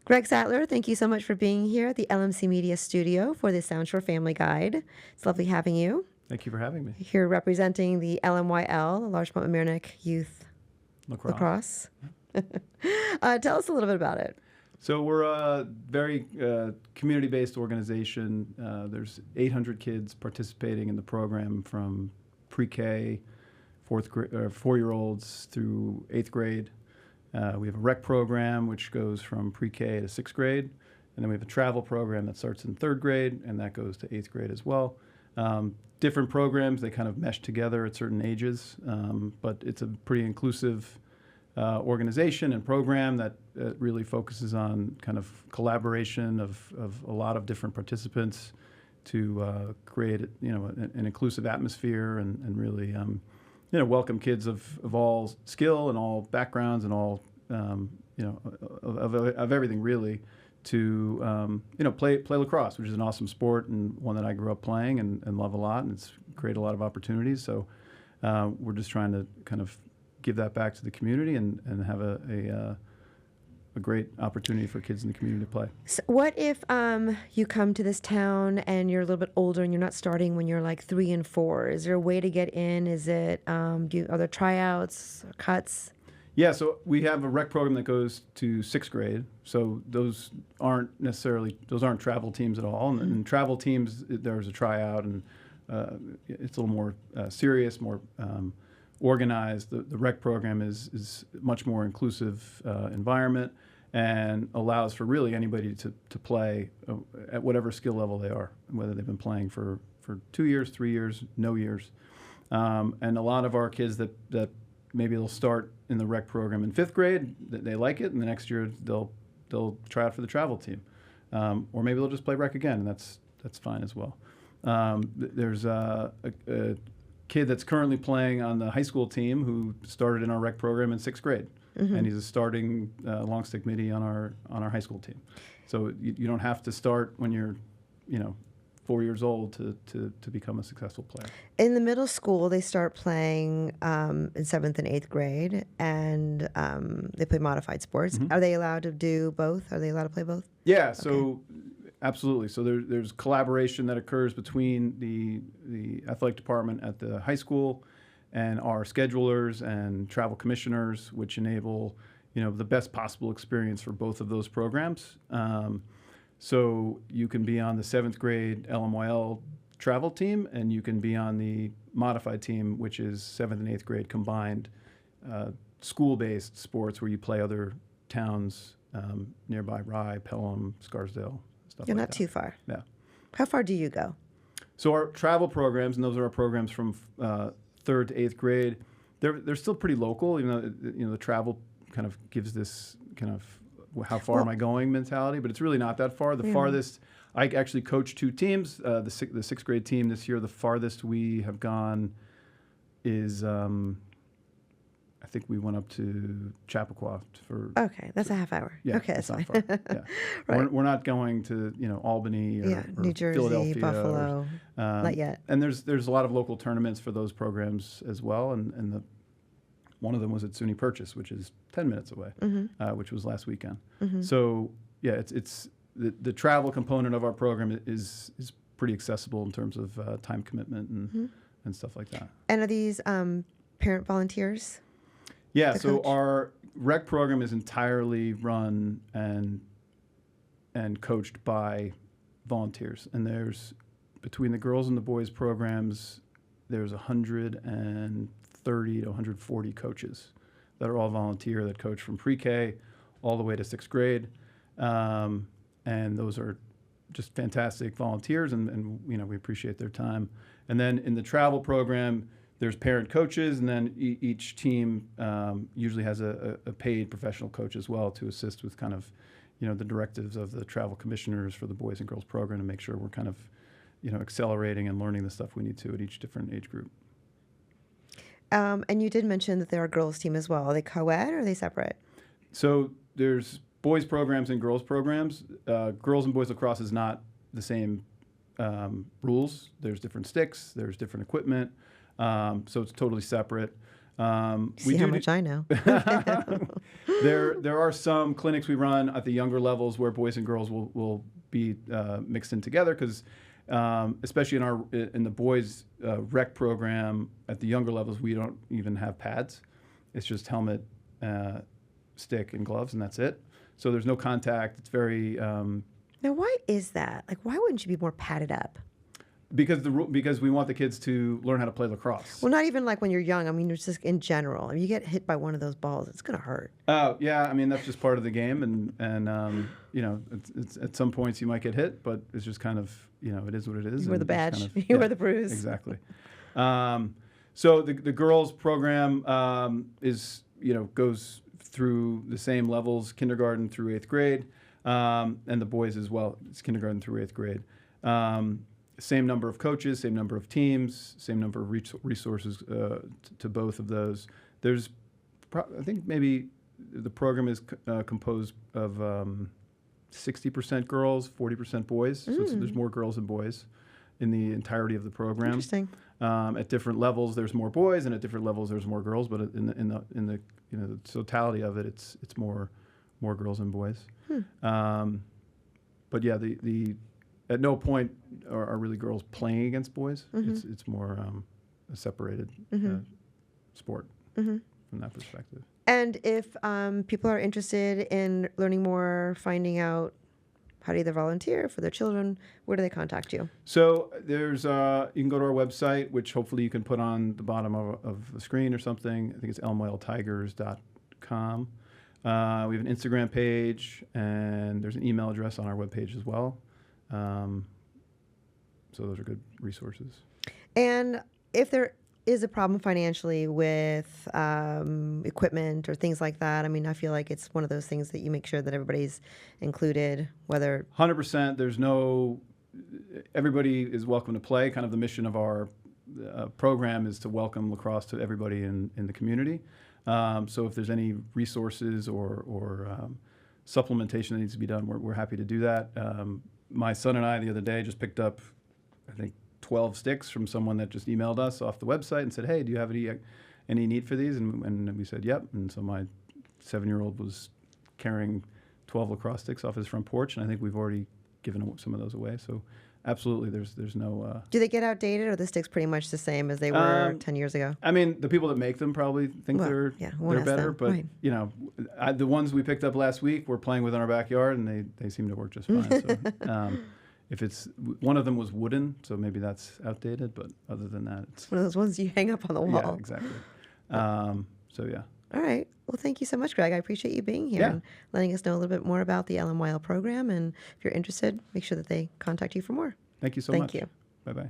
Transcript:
Greg Sattler, thank you so much for being here at the LMC Media Studio for the Sound Shore Family Guide. It's lovely having you. Thank you for having me. Here representing the LMYL, Larchmont Mamaroneck Youth Lacrosse. Tell us a little bit about it. So we're a very community-based organization. There's 800 kids participating in the program from pre-K, 4-year-olds through 8th grade. We have a rec program which goes from pre-K to 6th grade, and then we have a travel program that starts in 3rd grade and that goes to 8th grade as well. Different programs, they kind of mesh together at certain ages, but it's a pretty inclusive organization and program that really focuses on kind of collaboration of a lot of different participants to create an inclusive atmosphere and really welcome kids of all skill and all backgrounds and all of everything really to play lacrosse, which is an awesome sport and one that I grew up playing and love a lot, and it's created a lot of opportunities. So we're just trying to kind of give that back to the community and have a great opportunity for kids in the community to play. So what if you come to this town and you're a little bit older and you're not starting when you're like 3 and 4? Is there a way to get in? Is it are there tryouts, cuts? Yeah, so we have a rec program that goes to 6th grade. So those aren't travel teams at all. And in travel teams, there's a tryout, and it's a little more serious, more organized. The rec program is much more inclusive environment and allows for really anybody to play at whatever skill level they are, whether they've been playing for 2 years, 3 years, no years. And a lot of our kids that maybe they'll start in the rec program in 5th grade, they like it, and the next year they'll try out for the travel team. Or maybe they'll just play rec again, and that's fine as well. There's a kid that's currently playing on the high school team who started in our rec program in 6th grade, and he's a starting long stick midi on our high school team. So you don't have to start when you're 4 years old to become a successful player. In the middle school, they start playing in 7th and 8th grade, and they play modified sports. Are they allowed to do both? Are they allowed to play both? Yeah. So. Absolutely. So there's collaboration that occurs between the athletic department at the high school and our schedulers and travel commissioners, which enable the best possible experience for both of those programs. So you can be on the 7th grade LMYL travel team, and you can be on the modified team, which is 7th and 8th grade combined school-based sports where you play other towns nearby, Rye, Pelham, Scarsdale. You're not too far. Yeah. How far do you go? So our travel programs, and those are our programs from 3rd to 8th grade, they're still pretty local. The travel kind of gives this kind of how far am I going mentality, but it's really not that far. The farthest, I actually coach 2 teams. The 6th grade team this year, the farthest we have gone is I think we went up to Chappaqua for. Okay, that's a half hour. Yeah, okay, that's fine. Far. Yeah. Right. We're not going to Albany or New Jersey, Philadelphia, Buffalo. Not yet. And there's a lot of local tournaments for those programs as well. And one of them was at SUNY Purchase, which is 10 minutes away, which was last weekend. So yeah, it's the travel component of our program is pretty accessible in terms of time commitment and stuff like that. And are these parent volunteers? Yeah, so our rec program is entirely run and coached by volunteers. And there's, between the girls and the boys programs, there's 130 to 140 coaches that are all volunteer that coach from pre-K all the way to 6th grade. And those are just fantastic volunteers, and we appreciate their time. And then in the travel program, there's parent coaches, and then each team usually has a paid professional coach as well to assist with kind of, the directives of the travel commissioners for the boys and girls program to make sure we're kind of, accelerating and learning the stuff we need to at each different age group. And you did mention that there are girls' team as well. Are they co-ed or are they separate? So there's boys programs and girls programs. Girls and boys lacrosse is not the same rules. There's different sticks. There's different equipment. So it's totally separate. See how much I know. There are some clinics we run at the younger levels where boys and girls will be mixed in together because especially in the boys rec program at the younger levels, we don't even have pads. It's just helmet, stick, and gloves, and that's it. So there's no contact. It's very Now, why is that? Like, why wouldn't you be more padded up? because we want the kids to learn how to play lacrosse. Well, not even like when you're young. I mean, it's just in general. If you get hit by one of those balls, it's gonna hurt. Oh yeah, I mean that's just part of the game, and you know, it's at some points you might get hit, but it's just kind of, you know, it is what it is. You wear the and badge. just kind of, You wear the bruise. Exactly. So the girls program is, you know, goes through the same levels, kindergarten through 8th grade, and the boys as well. It's kindergarten through 8th grade. Same number of coaches, same number of teams, same number of resources to both of those. There's, I think maybe the program is composed of 60% girls, 40% boys. So there's more girls than boys in the entirety of the program. Interesting. At different levels, there's more boys, and at different levels, there's more girls. But in the you know, the totality of it, it's more girls than boys. But yeah, the at no point are really girls playing against boys. It's more a separated sport from that perspective. And if people are interested in learning more, finding out how to either volunteer for their children, where do they contact you? So there's you can go to our website, which hopefully you can put on the bottom of the screen or something. I think it's LMYLtigers.com. We have an Instagram page, and there's an email address on our webpage as well. So those are good resources. And if there is a problem financially with equipment or things like that, I mean, I feel like it's one of those things that you make sure that everybody's included, whether... 100%. There's no... Everybody is welcome to play. Kind of the mission of our program is to welcome lacrosse to everybody in the community. So if there's any resources or supplementation that needs to be done, we're happy to do that. My son and I the other day just picked up, I think, 12 sticks from someone that just emailed us off the website and said, "Hey, do you have any need for these?" And we said, "Yep." And so my 7-year-old was carrying 12 lacrosse sticks off his front porch, and I think we've already given some of those away. So absolutely, there's no... Do they get outdated, or are the sticks pretty much the same as they were 10 years ago? I mean, the people that make them probably think they're better, but you know, the ones we picked up last week we're playing with in our backyard, and they seem to work just fine. So if it's... One of them was wooden, so maybe that's outdated, but other than that, it's... One of those ones you hang up on the wall. Yeah, exactly. So yeah. All right. Well, thank you so much, Greg. I appreciate you being here and letting us know a little bit more about the LMYL program. And if you're interested, make sure that they contact you for more. Thank you so much. Thank you. Bye-bye.